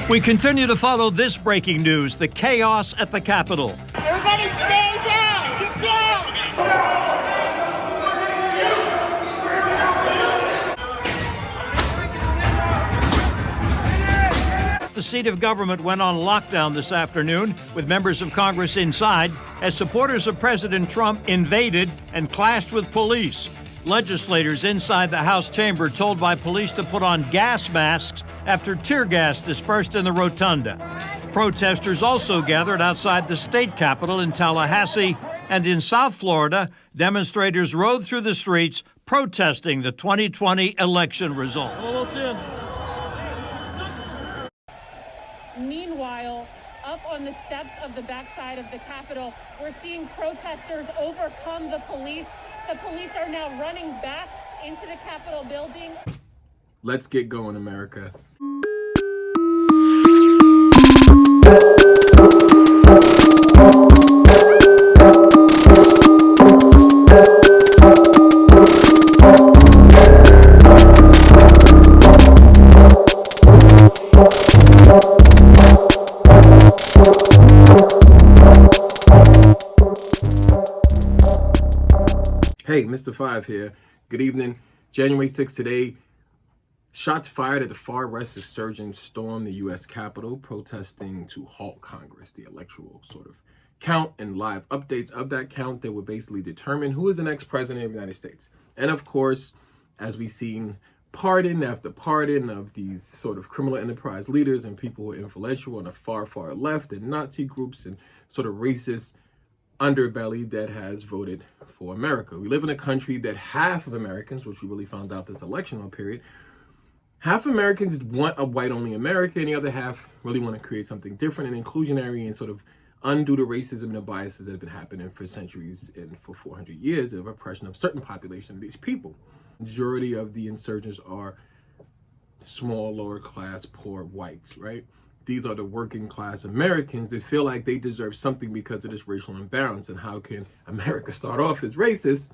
We continue to follow this breaking news, the chaos at the Capitol. Everybody stay down! Get down! The seat of government went on lockdown this afternoon with members of Congress inside as supporters of President Trump invaded and clashed with police. Legislators inside the House chamber told by police to put on gas masks after tear gas dispersed in the rotunda. Protesters also gathered outside the state capitol in Tallahassee, and in South Florida, demonstrators rode through the streets protesting the 2020 election result. Meanwhile, up on the steps of the backside of the Capitol, we're seeing protesters overcome the police. The police are now running back into the Capitol building. Let's get going, America. Hey, Mr. Five here. Good evening. January 6th today. Shots fired at the far west insurgents stormed the U.S. Capitol, protesting to halt Congress. The electoral sort of count and live updates of that count that would basically determine who is the next president of the United States. And of course, as we've seen pardon after pardon of these sort of criminal enterprise leaders and people who are influential on the far, far left and Nazi groups and sort of racist underbelly that has voted for America. We live in a country that half of Americans, which we really found out this electional period, half Americans want a white-only America, and the other half really want to create something different and inclusionary and sort of undo the racism and the biases that have been happening for centuries and for 400 years of oppression of certain population of these people. Majority of the insurgents are small, lower class, poor whites, right? These are the working class Americans that feel like they deserve something because of this racial imbalance. And how can America start off as racist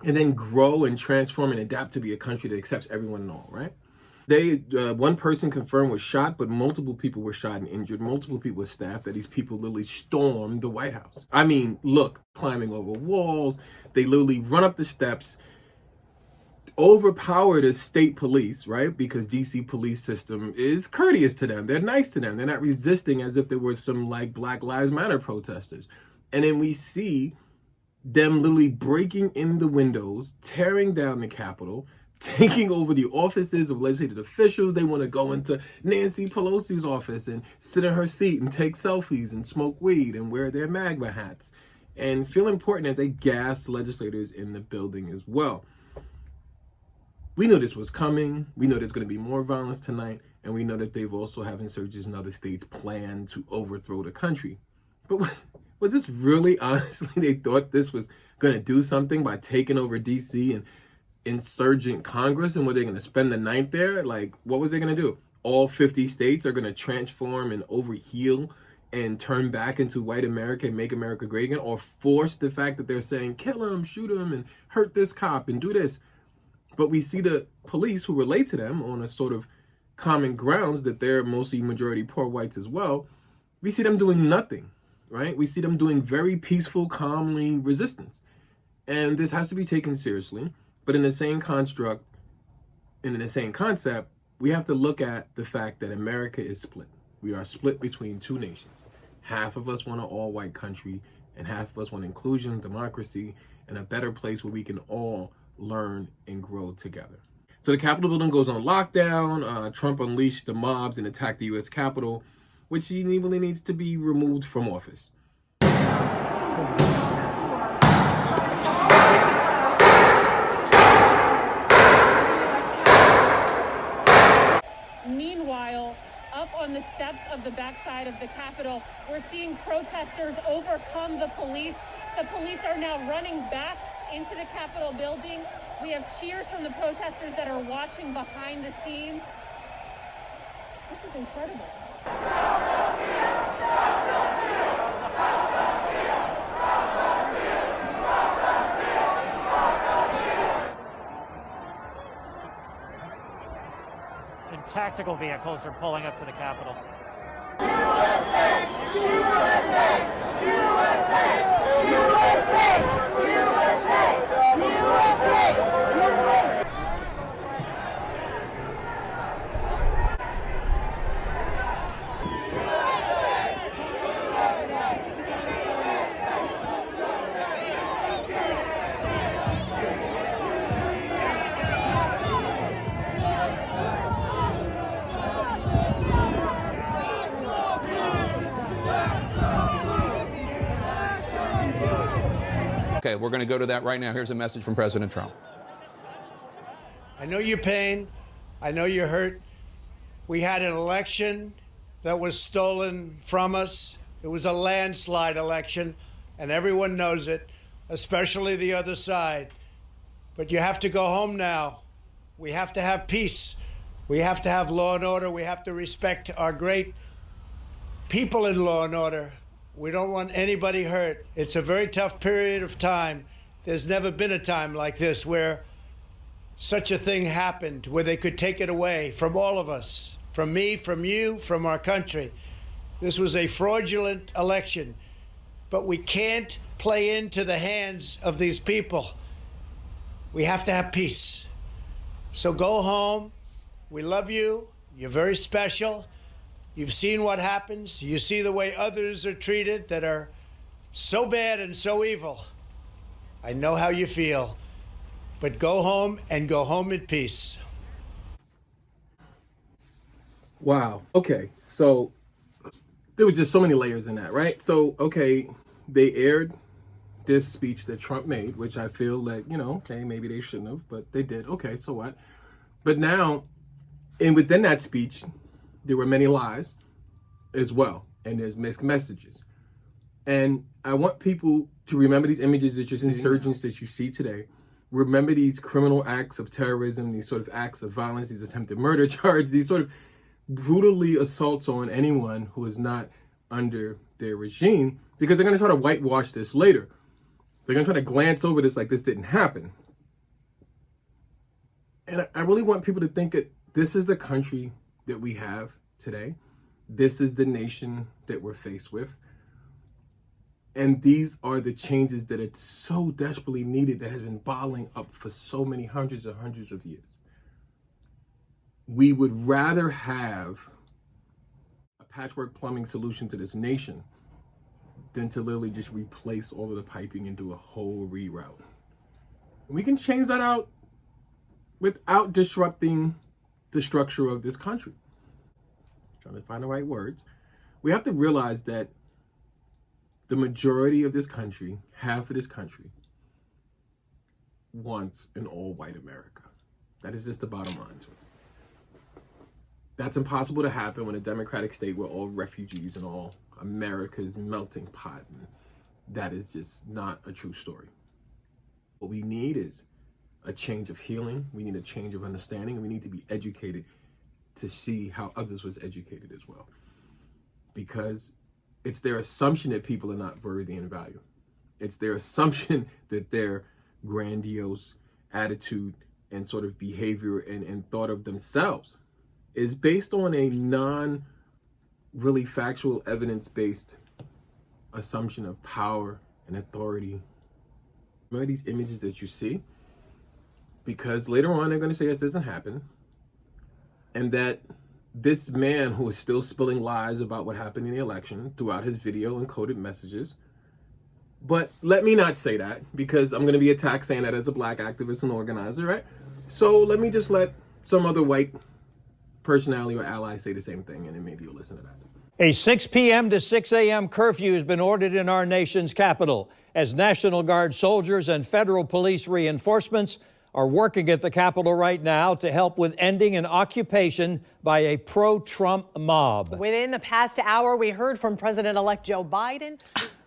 and then grow and transform and adapt to be a country that accepts everyone and all, right? One person confirmed was shot, but multiple people were shot and injured. Multiple people were staffed that these people literally stormed the White House. I mean, look, climbing over walls. They literally run up the steps, overpower the state police, right? Because DC police system is courteous to them. They're nice to them. They're not resisting as if there were some like Black Lives Matter protesters. And then we see them literally breaking in the windows, tearing down the Capitol, taking over the offices of legislative officials. They want to go into Nancy Pelosi's office and sit in her seat and take selfies and smoke weed and wear their MAGA hats and feel important as they gas legislators in the building as well. We know this was coming. We know there's going to be more violence tonight. And we know that they've also have insurgents in other states planned to overthrow the country. But was this really, honestly, they thought this was going to do something by taking over D.C. and insurgent Congress? And were they going to spend the night there? Like, what was they going to do? All 50 states are going to transform and overheal and turn back into white America and make America great again? Or force the fact that they're saying, kill him, shoot him, and hurt this cop and do this? But we see the police who relate to them on a sort of common grounds that they're mostly majority poor whites as well. We see them doing nothing, right? We see them doing very peaceful, calmly resistance. And this has to be taken seriously. But in the same construct, and in the same concept, we have to look at the fact that America is split. We are split between two nations. Half of us want an all-white country, and half of us want inclusion, democracy, and a better place where we can all learn and grow together. So the Capitol building goes on lockdown. Trump unleashed the mobs and attacked the U.S. Capitol, which he really needs to be removed from office. Meanwhile, up on the steps of the backside of the Capitol, we're seeing protesters overcome the police. The police are now running back into the Capitol building. We have cheers from the protesters that are watching behind the scenes. This is incredible. and tactical vehicles are pulling up to the Capitol. USA! USA! USA! USA! USA! USA! Okay, we're going to go to that right now. Here's a message from President Trump. I know your pain. I know you're hurt. We had an election that was stolen from us. It was a landslide election, and everyone knows it, especially the other side. But you have to go home now. We have to have peace. We have to have law and order. We have to respect our great people in law and order. We don't want anybody hurt. It's a very tough period of time. There's never been a time like this where such a thing happened, where they could take it away from all of us, from me, from you, from our country. This was a fraudulent election, but we can't play into the hands of these people. We have to have peace. So go home. We love you. You're very special. You've seen what happens. You see the way others are treated that are so bad and so evil. I know how you feel, but go home and go home in peace. Wow. Okay. So there were just so many layers in that, right? So, okay, they aired this speech that Trump made, which I feel that, okay, maybe they shouldn't have, but they did. Okay, so what? But now, and within that speech, there were many lies as well, and there's mixed messages. And I want people to remember these images that you're seeing, insurgents that you see today. Remember these criminal acts of terrorism, these sort of acts of violence, these attempted murder charges, these sort of brutally assaults on anyone who is not under their regime, because they're going to try to whitewash this later. They're going to try to glance over this like this didn't happen. And I really want people to think that this is the country that we have today. This is the nation that we're faced with. And these are the changes that are so desperately needed, that has been bottling up for so many hundreds and hundreds of years. We would rather have a patchwork plumbing solution to this nation than to literally just replace all of the piping and do a whole reroute. And we can change that out without disrupting the structure of this country. Trying to find the right words. We have to realize that the majority of this country, half of this country, wants an all-white America. That is just the bottom line to it. That's impossible to happen when a democratic state, we're all refugees and all America's melting pot. And that is just not a true story. What we need is a change of healing. We need a change of understanding, and we need to be educated to see how others was educated as well. Because it's their assumption that people are not worthy and value. It's their assumption that their grandiose attitude and sort of behavior and thought of themselves is based on a really factual, evidence-based assumption of power and authority. Remember these images that you see? Because later on, they're going to say this doesn't happen. And that this man who is still spilling lies about what happened in the election throughout his video and coded messages. But let me not say that, because I'm going to be attacked saying that as a black activist and organizer, right? So let me just let some other white personality or ally say the same thing, and then maybe you'll listen to that. A 6 p.m. to 6 a.m. curfew has been ordered in our nation's capital as National Guard soldiers and federal police reinforcements are working at the Capitol right now to help with ending an occupation by a pro-Trump mob. Within the past hour, we heard from President-elect Joe Biden.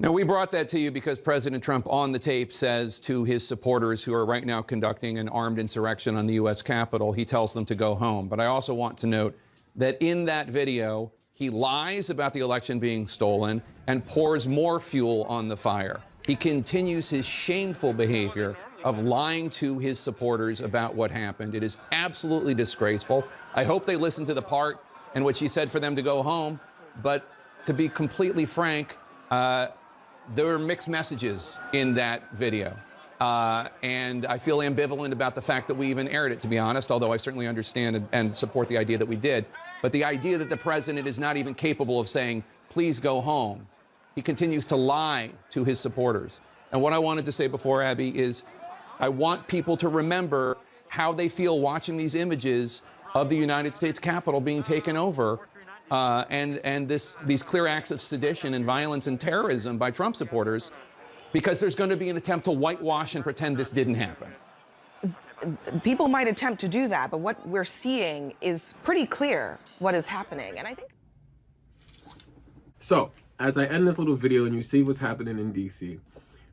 Now, we brought that to you because President Trump on the tape says to his supporters who are right now conducting an armed insurrection on the U.S. Capitol, he tells them to go home. But I also want to note that in that video, he lies about the election being stolen and pours more fuel on the fire. He continues his shameful behavior of lying to his supporters about what happened. It is absolutely disgraceful. I hope they listen to the part in which he said for them to go home. But to be completely frank, there were mixed messages in that video. And I feel ambivalent about the fact that we even aired it, to be honest, although I certainly understand and support the idea that we did. But the idea that the president is not even capable of saying, please go home. He continues to lie to his supporters. And what I wanted to say before, Abby, is I want people to remember how they feel watching these images of the United States Capitol being taken over and these clear acts of sedition and violence and terrorism by Trump supporters, because there's going to be an attempt to whitewash and pretend this didn't happen. People might attempt to do that, but what we're seeing is pretty clear what is happening. And I think. So, as I end this little video and you see what's happening in D.C.,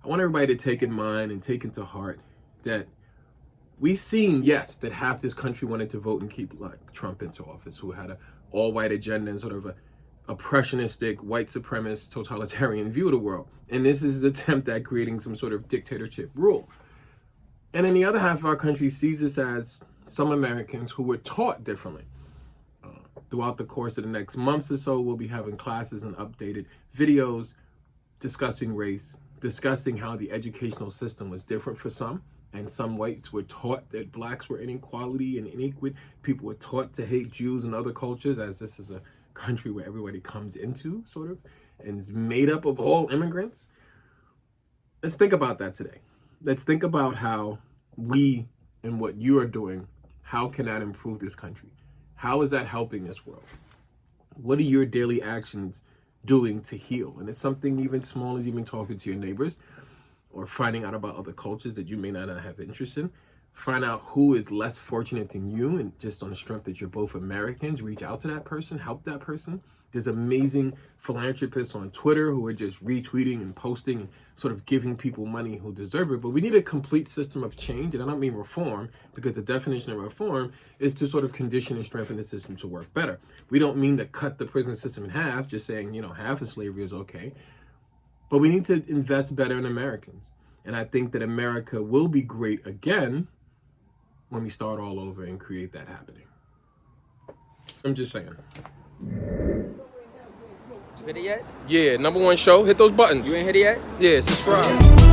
I want everybody to take in mind and take into heart that we've seen, yes, that half this country wanted to vote and keep Trump into office, who had an all-white agenda and sort of a oppressionistic, white supremacist, totalitarian view of the world. And this is his attempt at creating some sort of dictatorship rule. And then the other half of our country sees this as some Americans who were taught differently. Throughout the course of the next months or so, we'll be having classes and updated videos discussing race, discussing how the educational system was different for some, and some whites were taught that blacks were inequality and inequity. People were taught to hate Jews and other cultures, as this is a country where everybody comes into, sort of, and is made up of all immigrants. Let's think about that today. Let's think about how we and what you are doing, how can that improve this country? How is that helping this world? What are your daily actions doing to heal? And it's something even small as even talking to your neighbors or finding out about other cultures that you may not have interest in. Find out who is less fortunate than you, and just on the strength that you're both Americans, reach out to that person, help that person. There's amazing philanthropists on Twitter who are just retweeting and posting and sort of giving people money who deserve it. But we need a complete system of change, and I don't mean reform, because the definition of reform is to sort of condition and strengthen the system to work better. We don't mean to cut the prison system in half, just saying, half of slavery is okay. But we need to invest better in Americans. And I think that America will be great again when we start all over and create that happening. I'm just saying. You hit it yet? Yeah, #1 show. Hit those buttons. You ain't hit it yet? Yeah, subscribe.